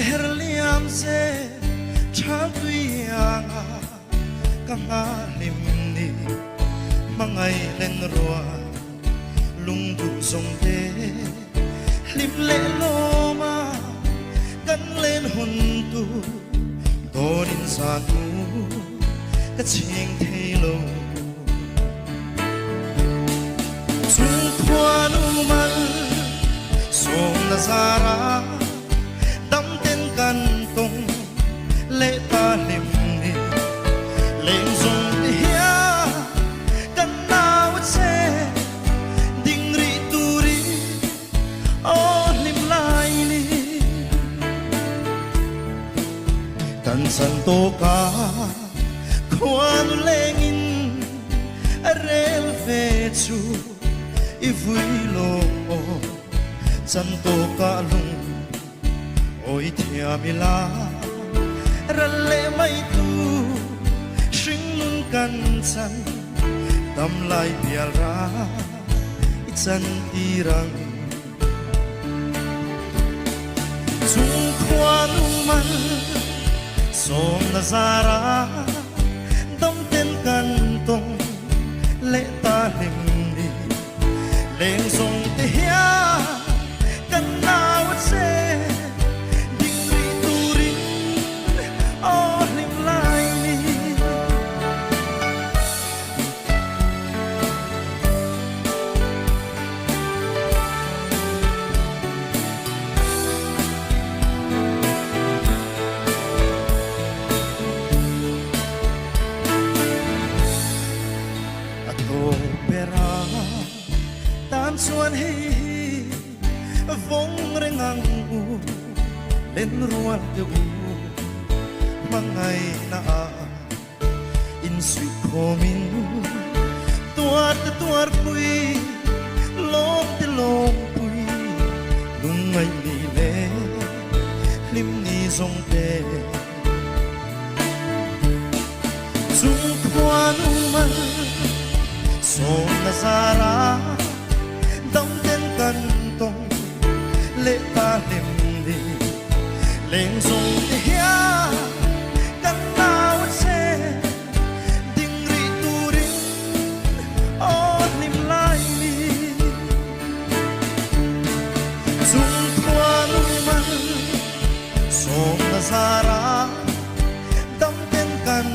herliam se chaguyanga kangalim ni mangay len roa lungdu songte lim le loma kan len huntu donin satu kaching thelo chung kwanu man song nazara dam ten kantong le pa lim ni leng zong hia kan naw se ding ri turi o lim lai ni kan san to ka kwanu lengin arel fe chu ivui lo santo kalung oi thia mila ralle mai tu shing nun kan san tam lai pial ra itsan tirang chung kwan man som nazara dom ten kan tong le ta lim ni leng song te hia kan naw se ding ri turin o lim lai ni ato pera tan suan hi vong rengang u len rual de u mangai na a in sui komin tuar pui lom pui lung mai ni le lim ni zong te chung kwan man som nazara dam ten kan tong le pa lim ni leng zong te hia kan naw se ding ri turin o lim lai ni chung kwan man som nazara dam ten kan